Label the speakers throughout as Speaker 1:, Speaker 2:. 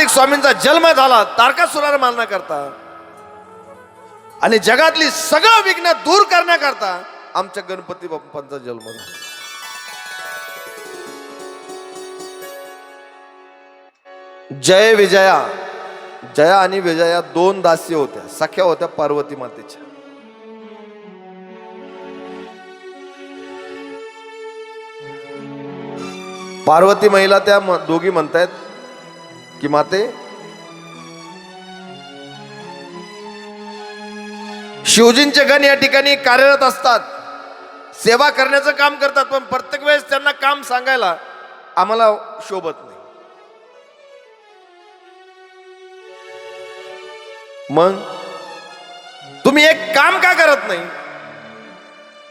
Speaker 1: कार्तिक स्वामींचा जन्म झाला तारकासुराला मारण्याकरता आणि जगातली सगळं विघ्न दूर करण्याकरता आमच्या गणपती बाप्पांचा जन्म झाला. जय विजया, जया आणि विजया दोन दासी होत्या, सख्या होत्या पार्वती मातेच्या. पार्वती महिला त्या दोघी म्हणतायत की माते, शिवजींचे गण या ठिकाणी कार्यरत असतात, सेवा करण्याचं काम करतात, पण प्रत्येक वेळेस त्यांना काम सांगायला आम्हाला शोभत नाही. मग तुम्ही एक काम का करत नाही?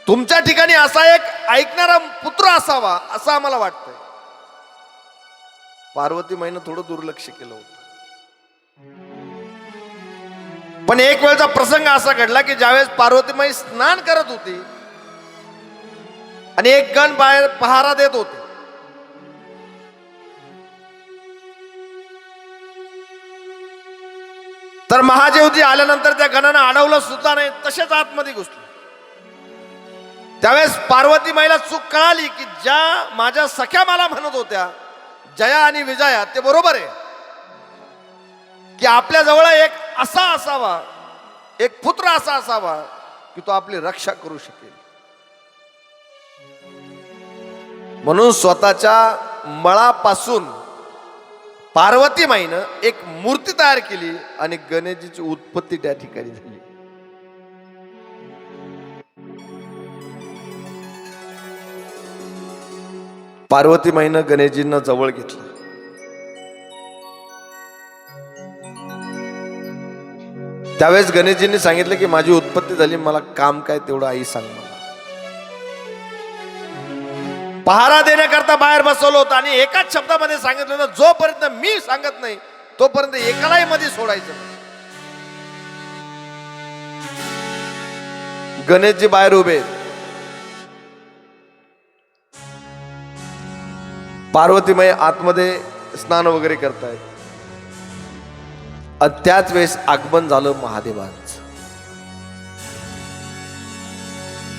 Speaker 1: तुमच्या ठिकाणी असा एक ऐकणारा पुत्र असावा असं आम्हाला वाटतंय. पार्वती माईनं थोडं दुर्लक्ष केलं होतं. पण एक वेळचा प्रसंग असा घडला की ज्यावेळेस पार्वती माई स्नान करत होती आणि एक गण बाहेर पहारा देत होते. तर महादेवजी आल्यानंतर त्या गणानं अडवलं सुद्धा नाही, तसेच आतमध्ये घुसले. त्यावेळेस पार्वती माईला चूक कळाली की ज्या माझ्या सख्या मला म्हणत होत्या जया आणि विजया, ते बरोबर आहे की आपल्या जवळ एक असा असावा, एक पुत्र असा असावा की तो आपली रक्षा करू शकेल. म्हणून स्वतःच्या मळापासून पार्वती माईनं एक मूर्ती तयार केली आणि गणेशजीची उत्पत्ती त्या ठिकाणी झाली. पार्वती माईनं गणेशजींना जवळ घेतलं. त्यावेळेस गणेशजींनी सांगितलं की माझी उत्पत्ती झाली, मला काम काय तेवढं आई सांग मला. पहारा देण्याकरता बाहेर बसवलं होतं आणि एकाच शब्दामध्ये सांगितलं होतं, जोपर्यंत मी सांगत नाही तोपर्यंत एकालाही मध्ये सोडायचं नाही. गणेशजी बाहेर उभे, पार्वतीमाई आतमध्ये स्नान वगैरे करतायत. आणि त्याच वेळेस आगमन झालं महादेवांचं.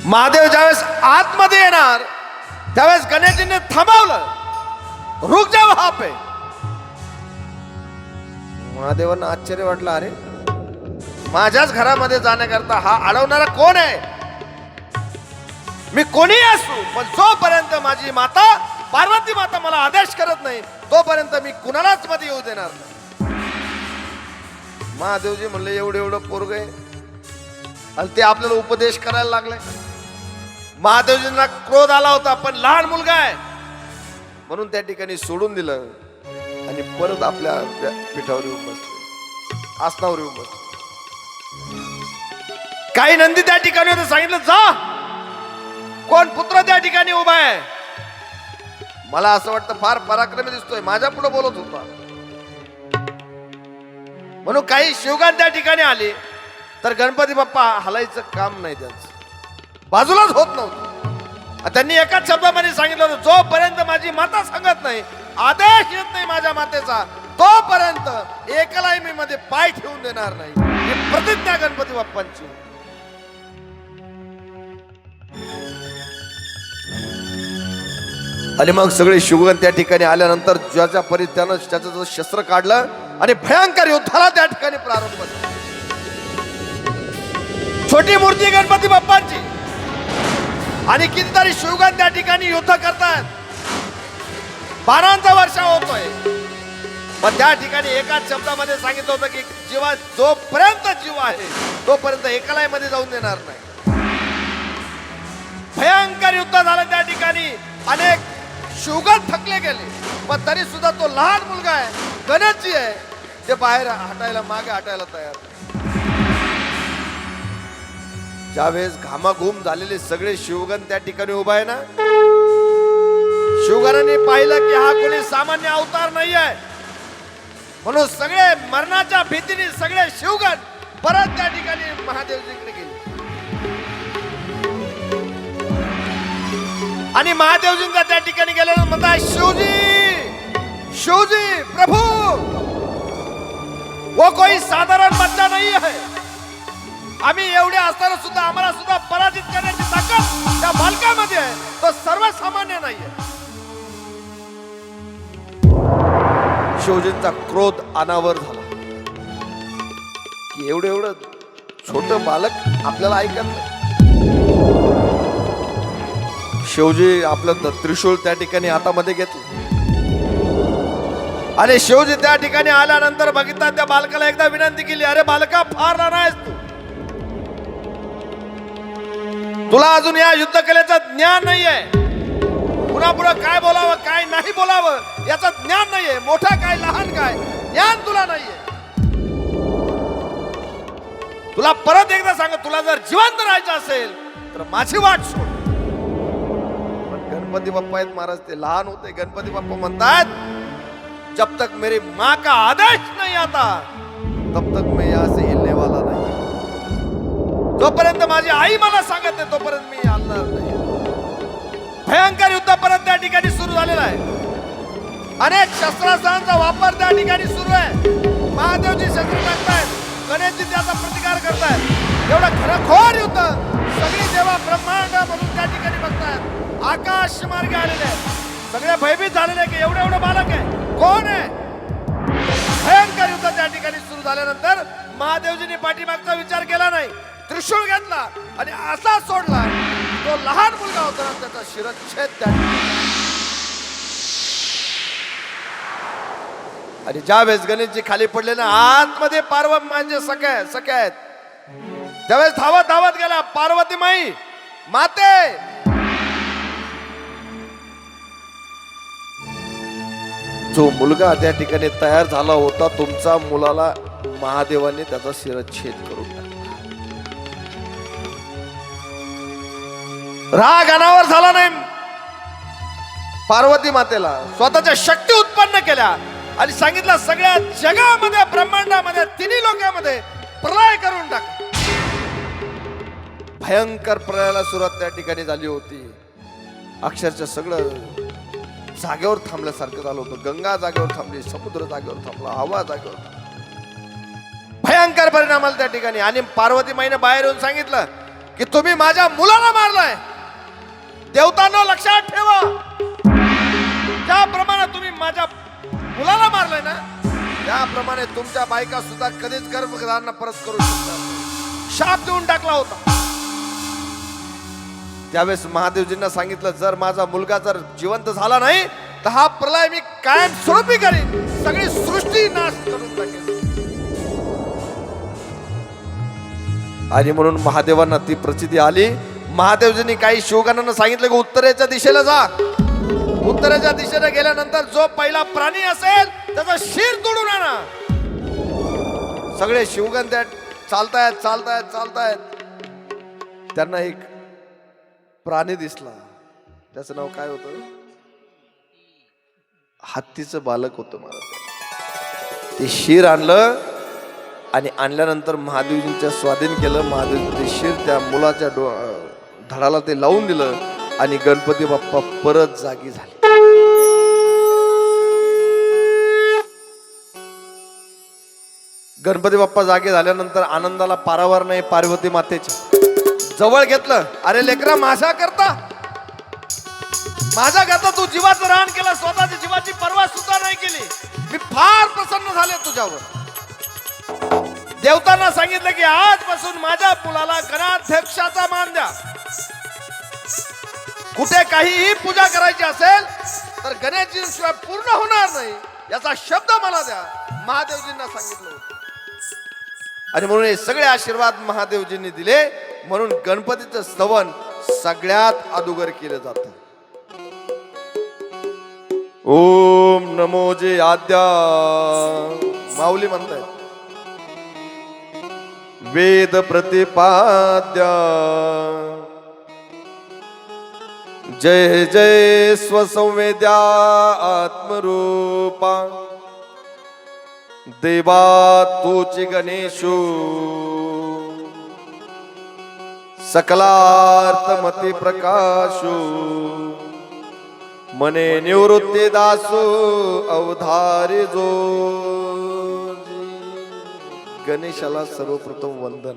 Speaker 1: महादेव ज्यावेळेस आतमध्ये येणार त्यावेळेस गणेशजीने थांबवलं, रुक जा वहां पे. महादेवांना आश्चर्य वाटलं, अरे माझ्याच घरामध्ये जाण्याकरता हा अडवणारा कोण आहे? मी कोणी असू, पण जोपर्यंत माझी माता पार्वती माता मला आदेश करत नाही तोपर्यंत मी कुणालाच मध्ये येऊ देणार नाही. महादेवजी म्हणले, एवढं पोरग आहे आणि ते आपल्याला उपदेश करायला लागले. महादेवजींना क्रोध आला होता, पण लहान मुलगा आहे म्हणून त्या ठिकाणी सोडून दिलं आणि परत आपल्या पिठावर येऊन बसले, आसनावर येऊन बसले. काही नंदी त्या ठिकाणी होते, सांगितलं जा, कोण पुत्र त्या ठिकाणी उभा आहे? मला असं वाटतं फार पराक्रमी दिसतोय, माझ्या पुढे बोलत होता. म्हणून काही शिवगान त्या ठिकाणी आले तर गणपती बाप्पा हलायचं काम नाही, त्यांचं बाजूलाच होत नव्हतं. त्यांनी एकाच शब्दामध्ये सांगितलं होतं, जोपर्यंत माझी माता सांगत नाही, आदेश येत नाही माझ्या मातेचा, तोपर्यंत एकलाही मी मध्ये पाय ठेवून देणार नाही. ही प्रतिज्ञा गणपती बाप्पांची. आणि मग सगळे शिवगण त्या ठिकाणी आल्यानंतर ज्याच्या परी त्यानं त्याचं शस्त्र काढलं आणि भयंकर युद्धाला त्या ठिकाणी प्रारंभ झाला. छोटी मूर्ती गणपती बाप्पांची आणि कितीतरी शिवगण त्या ठिकाणी युद्ध करतात. बाणांचा वर्षा होतोय, पण त्या ठिकाणी एकाच शब्दामध्ये सांगितलं होतं की जीवा जोपर्यंत जीव आहे तोपर्यंत एकालाही मध्ये जाऊन देणार नाही. भयंकर युद्ध झालं त्या ठिकाणी, अनेक शिवगण थकले गेले, पण तरी सुद्धा तो लहान मुलगा आहे, गणेशजी आहे, ते बाहेर हटायला, मागे हटायला तयार. ज्यावेळेस घामाघूम झालेले सगळे शिवगण त्या ठिकाणी उभा आहे ना, शिवगणांनी पाहिलं की हा कोणी सामान्य अवतार नाही आहे, म्हणून सगळे मरणाच्या भीतीने सगळे शिवगण परत त्या ठिकाणी महादेवजीकडे गेले. आणि महादेवजींचा त्या ठिकाणी गेल्यानंतर म्हणतात, शिवजी शिवजी प्रभू आहे. आम्ही एवढे असताना सुद्धा आम्हाला सुद्धा पराजित करण्याची ताकद त्या बालकामध्ये आहे. तो सर्वसामान्य नाहीये. शिवजींचा क्रोध अनावर झाला की एवढं छोट बालक आपल्याला ऐकत नाही. शिवजी आपलं त्रिशूळ त्या ठिकाणी हातामध्ये घेतलं आणि शिवजी त्या ठिकाणी आल्यानंतर बघितला त्या बालकाला एकदा विनंती केली, अरे बालका, फार लहान आहेस तू, तुला अजून या युद्ध कलेचं ज्ञान नाहीये. पुन्हा पुढे काय बोलावं काय नाही बोलावं याचं ज्ञान नाहीये. मोठा काय लहान काय ज्ञान तुला नाहीये. तुला परत एकदा सांग, तुला जर जिवंत राहायचं असेल तर माझी वाट सोड. गणपती बाप्पा आहेत महाराज, ते लहान होते. गणपती बाप्पा म्हणतात, जब तक मेरी माँ का आदेश नहीं आता तब तक मैं यहाँ से हिलने वाला नहीं. जोपर्यंत माझी आई मला सांगत नाही तोपर्यंत मी हलणार नाही. भयंकर युद्ध परत त्या ठिकाणी सुरू झालेला आहे. अनेक शस्त्रास्त्रांचा वापर त्या ठिकाणी सुरू आहे. महादेवजी शस्त्र टाकतायत, गणेशजी त्याचा प्रतिकार करतायत. एवढं खरखोर युद्ध सगळी देवा ब्रह्मांड म्हणून त्या ठिकाणी बघतायत. आकाश मार्गे आलेले आहेत. सगळे भयभीत झालेले की एवढं बालक आहे, कोण आहे. भयंकर युद्ध त्या ठिकाणी सुरू झाल्यानंतर महादेवजींनी पाठीमागचा विचार केला नाही. त्रिशूळ घेतला आणि असा सोडला, तो लहान मुलगा होता ना, त्याचा शिरच्छेद त्या आणि ज्या वेळेस गणेशजी खाली पडले ना, आतमध्ये पार्वती म्हणजे सख्या आहेत, त्यावेळेस धावत गेला, पार्वती माई, माते, जो मुलगा त्या ठिकाणी तयार झाला होता, तुमचा मुलाला महादेवाने त्याचा शिरच्छेद करून टाकला. राग अनावर झाला नाही. पार्वती मातेला स्वतःच्या शक्ती उत्पन्न केल्या आणि सांगितलं, सगळ्या जगामध्ये ब्रह्मांडामध्ये तिन्ही लोकांमध्ये प्रलय करून टाक. भयंकर प्रलयाला सुरुवात त्या ठिकाणी झाली होती. अक्षरशः सगळं जागेवर थांबल्यासारखं झालं होतं. गंगा जागेवर थांबली, समुद्र जागेवर थांबला, हवा जागेवर थांबली. भयंकर परिणाम आला त्या ठिकाणी. आणि पार्वती माईने बाहेर येऊन सांगितलं की तुम्ही माझ्या मुलाला मारलाय. देवतांनो लक्षात ठेवा, ज्याप्रमाणे तुम्ही माझ्या मुलाला मारलंय ना, त्याप्रमाणे तुमच्या बायका सुद्धा कधीच गर्भधारणा परत करू शकतात. शाप देऊन टाकला होता. त्यावेळेस महादेवजींना सांगितलं, जर माझा मुलगा जर जिवंत झाला नाही तर हा प्रलय मी कायम स्वरूपी करीन, सगळी सृष्टी नाश करून टाकेल. आणि म्हणून महादेवांना ती प्रचिती आली. महादेवजींनी काही शिवगणांना सांगितलं की उत्तरेच्या दिशेला जा. उत्तरेच्या दिशेने गेल्यानंतर जो पहिला प्राणी असेल त्याचा शिर तोडून आणा. सगळे शिवगण त्या चालतायत. त्यांना एक प्राणी दिसला. त्याचं नाव काय होतं? हत्तीचं बालक होतं महाराज. ते शिर आणलं आणि आणल्यानंतर महादेवजींच्या स्वाधीन केलं. महादेवजींचे शिर त्या मुलाच्या धडाला ते लावून दिलं आणि गणपती बाप्पा परत जागी झाले. गणपती बाप्पा जागे झाल्यानंतर आनंदाला पारावार नाही. पार्वती मातेच्या जवळ घेतलं. अरे लेकरा, माझ्या करता तू जीवाचं रान केलं, स्वतःच्या जीवाची पर्वा सुद्धा नाही केली. मी फार प्रसन्न झाले तुझ्यावर. देवतांना सांगितलं की आजपासून माझ्या मुलाला गणाध्यक्षाचा मान द्या. कुठे काहीही पूजा करायची असेल तर गणेशजींशिवाय पूर्ण होणार नाही याचा शब्द मला द्या. महादेवजींना सांगितलं होतं. आणि म्हणून हे सगळे आशीर्वाद महादेवजींनी दिले. म्हणून गणपतीचं स्तवन सगळ्यात अगोदर केलं जातं. ओम नमो जे आद्या माऊली म्हणतायत. वेद प्रतिपाद्या जय जय स्वसंवेद्या आत्मरूपा देवा तूची गणेशो सकलार्थमती प्रकाशो मने निवृत्ती दासो अवधारी जो. गणेशाला सर्वप्रथम वंदन.